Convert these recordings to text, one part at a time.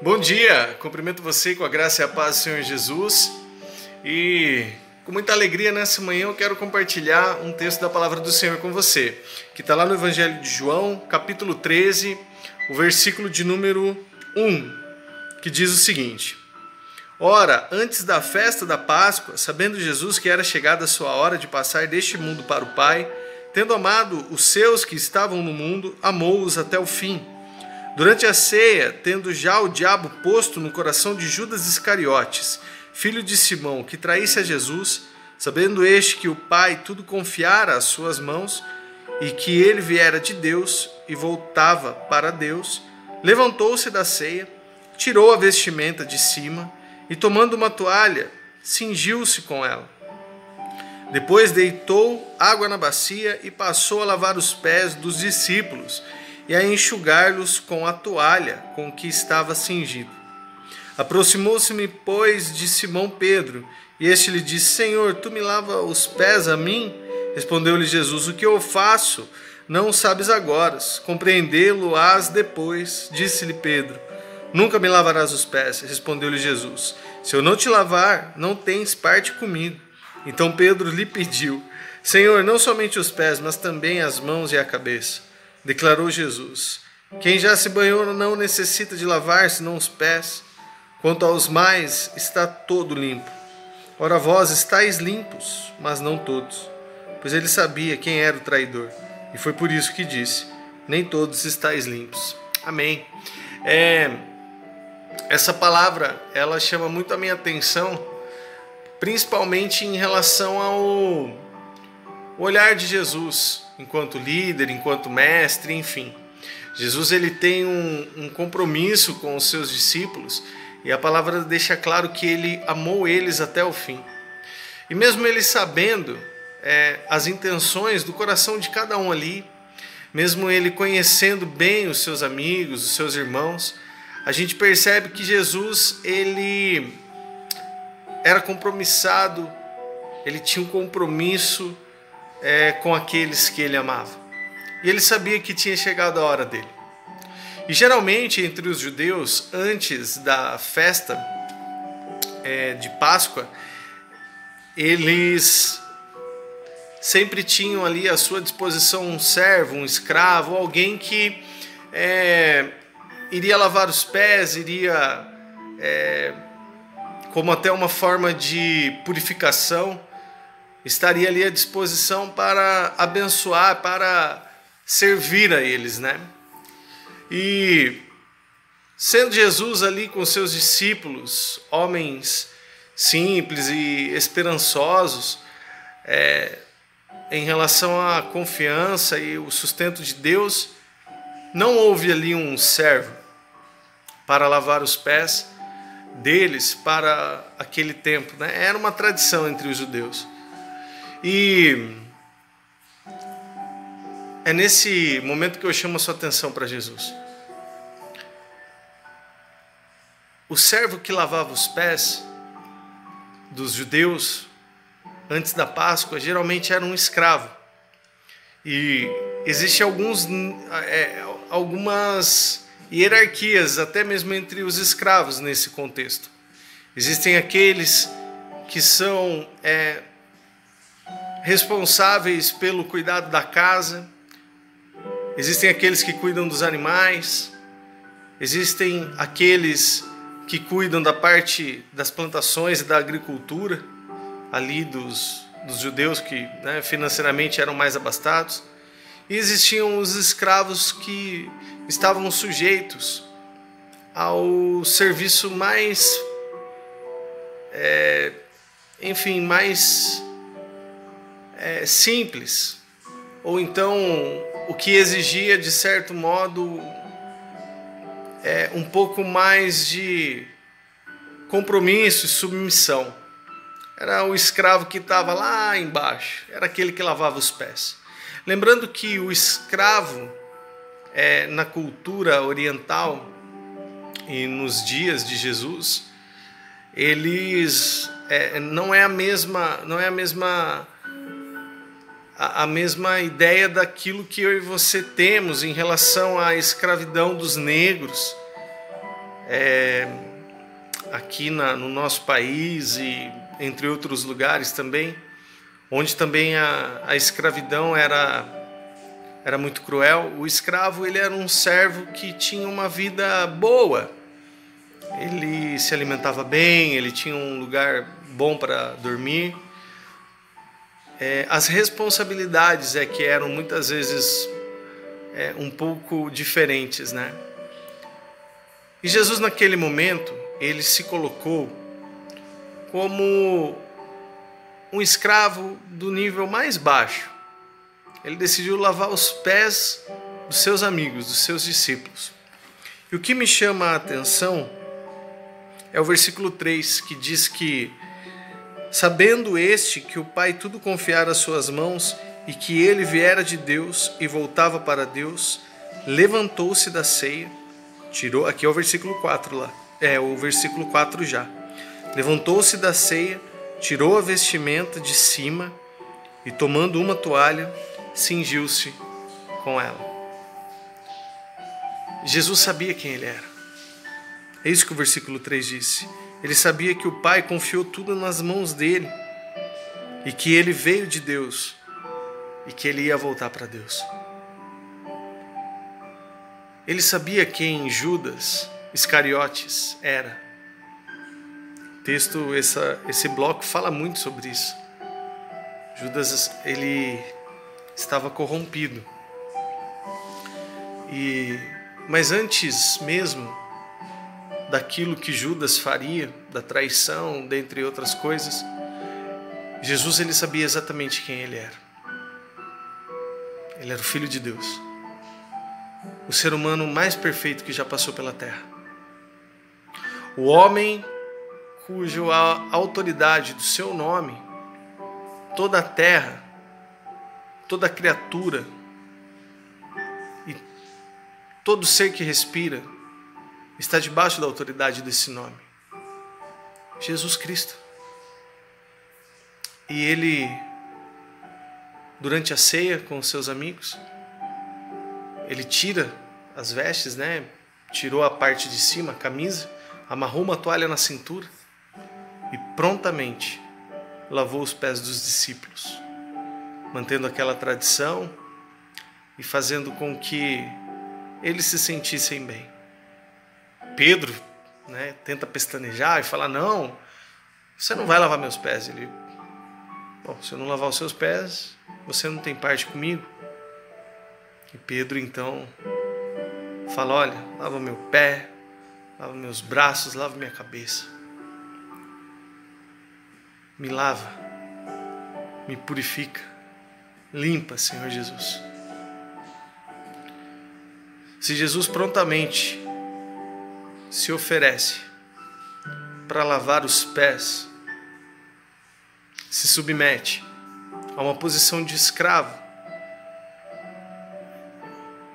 Bom dia, cumprimento você com a graça e a paz do Senhor Jesus e com muita alegria nessa manhã eu quero compartilhar um texto da palavra do Senhor com você, que está lá no Evangelho de João, capítulo 13, o versículo de número 1, que diz o seguinte: Ora, antes da festa da Páscoa, sabendo Jesus que era chegada a sua hora de passar deste mundo para o Pai, tendo amado os seus que estavam no mundo, amou-os até o fim. Durante a ceia, tendo já o diabo posto no coração de Judas Iscariotes, filho de Simão, que traísse a Jesus, sabendo este que o Pai tudo confiara às suas mãos, e que ele viera de Deus e voltava para Deus, levantou-se da ceia, tirou a vestimenta de cima e, tomando uma toalha, cingiu-se com ela. Depois deitou água na bacia e passou a lavar os pés dos discípulos e a enxugar-los com a toalha com que estava cingido. Aproximou-se-me, pois, de Simão Pedro, e este lhe disse: Senhor, tu me lavas os pés a mim? Respondeu-lhe Jesus: O que eu faço não sabes agora, compreendê-lo-ás depois. Disse-lhe Pedro: Nunca me lavarás os pés. Respondeu-lhe Jesus: Se eu não te lavar, não tens parte comigo. Então Pedro lhe pediu: Senhor, não somente os pés, mas também as mãos e a cabeça. Declarou Jesus: Quem já se banhou não necessita de lavar senão os pés. Quanto aos mais, está todo limpo. Ora, vós estáis limpos, mas não todos. Pois ele sabia quem era o traidor. E foi por isso que disse: Nem todos estáis limpos. Amém. Essa palavra, ela chama muito a minha atenção, principalmente em relação ao olhar de Jesus, enquanto líder, enquanto mestre, enfim. Jesus ele tem um compromisso com os seus discípulos e a palavra deixa claro que ele amou eles até o fim. E mesmo ele sabendo as intenções do coração de cada um ali, mesmo ele conhecendo bem os seus amigos, os seus irmãos, a gente percebe que Jesus ele era compromissado, ele tinha um compromisso com aqueles que ele amava. E ele sabia que tinha chegado a hora dele. E geralmente entre os judeus, antes da festa de Páscoa, eles sempre tinham ali à sua disposição um servo, um escravo, alguém que iria lavar os pés, iria como até uma forma de purificação, estaria ali à disposição para abençoar, para servir a eles, né? E sendo Jesus ali com seus discípulos, homens simples e esperançosos, em relação à confiança e o sustento de Deus, não houve ali um servo para lavar os pés deles para aquele tempo, né? Era uma tradição entre os judeus. E é nesse momento que eu chamo a sua atenção para Jesus. O servo que lavava os pés dos judeus antes da Páscoa geralmente era um escravo. E existem algumas hierarquias, até mesmo entre os escravos nesse contexto. Existem aqueles que são responsáveis pelo cuidado da casa, existem aqueles que cuidam dos animais, existem aqueles que cuidam da parte das plantações e da agricultura, ali dos judeus que financeiramente eram mais abastados, e existiam os escravos que estavam sujeitos ao serviço mais, mais simples, ou então o que exigia de certo modo um pouco mais de compromisso e submissão. Era o escravo que estava lá embaixo, era aquele que lavava os pés. Lembrando que o escravo na cultura oriental e nos dias de Jesus, eles não é a mesma ideia daquilo que eu e você temos em relação à escravidão dos negros, aqui no nosso país e entre outros lugares também, onde também a escravidão era muito cruel. O escravo, ele era um servo que tinha uma vida boa. Ele se alimentava bem, ele tinha um lugar bom para dormir. As responsabilidades que eram muitas vezes um pouco diferentes, né? E Jesus, naquele momento, ele se colocou como um escravo do nível mais baixo. Ele decidiu lavar os pés dos seus amigos, dos seus discípulos. E o que me chama a atenção é o versículo 3, que diz que, sabendo este que o Pai tudo confiara às suas mãos e que ele viera de Deus e voltava para Deus, levantou-se da ceia, tirou, aqui é o versículo 4 lá, o versículo 4 já. Levantou-se da ceia, tirou a vestimenta de cima e, tomando uma toalha, cingiu-se com ela. Jesus sabia quem ele era. É isso que o versículo 3 disse. Ele sabia que o Pai confiou tudo nas mãos dele e que ele veio de Deus e que ele ia voltar para Deus. Ele sabia quem Judas Iscariotes era. O texto, esse bloco fala muito sobre isso. Judas, ele estava corrompido. Mas antes mesmo daquilo que Judas faria, da traição, dentre outras coisas, Jesus, ele sabia exatamente quem ele era. Ele era o Filho de Deus, o ser humano mais perfeito que já passou pela terra, o homem cuja autoridade do seu nome, toda a terra, toda criatura e todo ser que respira está debaixo da autoridade desse nome, Jesus Cristo. E ele, durante a ceia com os seus amigos, ele tira as vestes, né? Tirou a parte de cima, a camisa, amarrou uma toalha na cintura e prontamente lavou os pés dos discípulos, mantendo aquela tradição e fazendo com que eles se sentissem bem. Pedro, né, tenta pestanejar e falar: não, você não vai lavar meus pés. Ele: bom, se eu não lavar os seus pés, você não tem parte comigo. E Pedro então fala: olha, lava meu pé, lava meus braços, lava minha cabeça. Me lava, me purifica, limpa, Senhor Jesus. Se Jesus prontamente se oferece para lavar os pés, se submete a uma posição de escravo,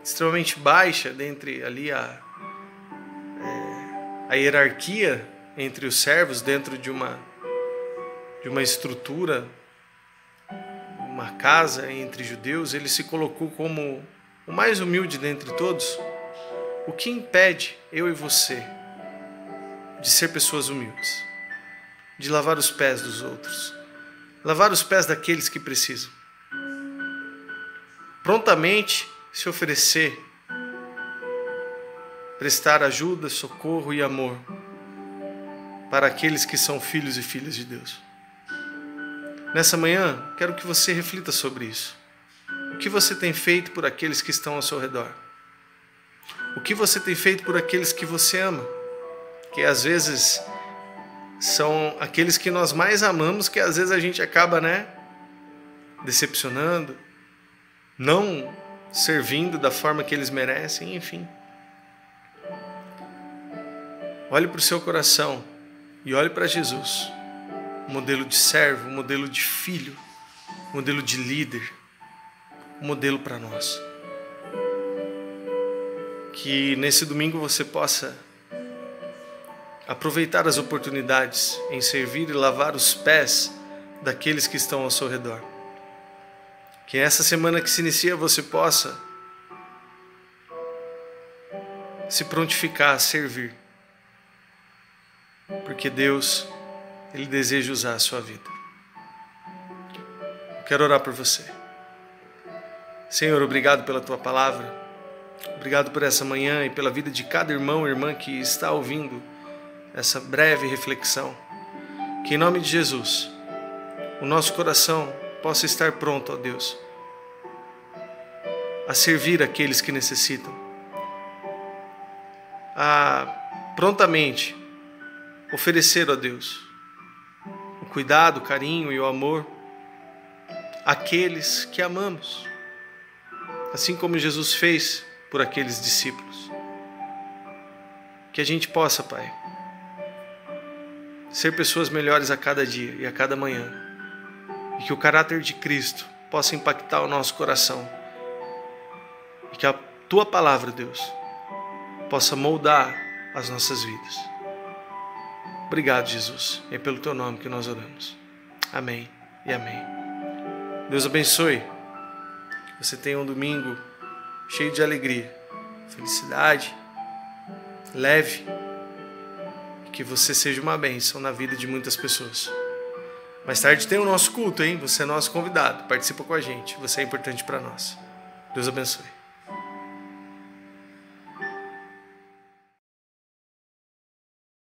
extremamente baixa, dentre ali a hierarquia entre os servos, dentro de uma estrutura, uma casa entre judeus, ele se colocou como o mais humilde dentre todos. O que impede eu e você de ser pessoas humildes, de lavar os pés dos outros, lavar os pés daqueles que precisam, prontamente se oferecer, prestar ajuda, socorro e amor para aqueles que são filhos e filhas de Deus? Nessa manhã, quero que você reflita sobre isso. O que você tem feito por aqueles que estão ao seu redor? O que você tem feito por aqueles que você ama? Que às vezes são aqueles que nós mais amamos, que às vezes a gente acaba, decepcionando, não servindo da forma que eles merecem, enfim. Olhe para o seu coração e olhe para Jesus, modelo de servo, modelo de filho, modelo de líder, modelo para nós. Que nesse domingo você possa aproveitar as oportunidades em servir e lavar os pés daqueles que estão ao seu redor. Que essa semana que se inicia você possa se prontificar a servir porque Deus, Ele deseja usar a sua vida. Eu quero orar por você. Senhor, obrigado pela Tua palavra. Obrigado por essa manhã e pela vida de cada irmão e irmã que está ouvindo essa breve reflexão. Que em nome de Jesus, o nosso coração possa estar pronto, ó Deus, a servir aqueles que necessitam, a prontamente oferecer, ó Deus, o cuidado, o carinho e o amor àqueles que amamos, assim como Jesus fez por aqueles discípulos. Que a gente possa, Pai, ser pessoas melhores a cada dia e a cada manhã, e que o caráter de Cristo possa impactar o nosso coração, e que a Tua palavra, Deus, possa moldar as nossas vidas. Obrigado, Jesus, é pelo Teu nome que nós oramos. Amém e amém. Deus abençoe. Você tenha um domingo cheio de alegria, felicidade, leve, e que você seja uma bênção na vida de muitas pessoas. Mais tarde tem o nosso culto, hein? Você é nosso convidado, participa com a gente, você é importante para nós. Deus abençoe.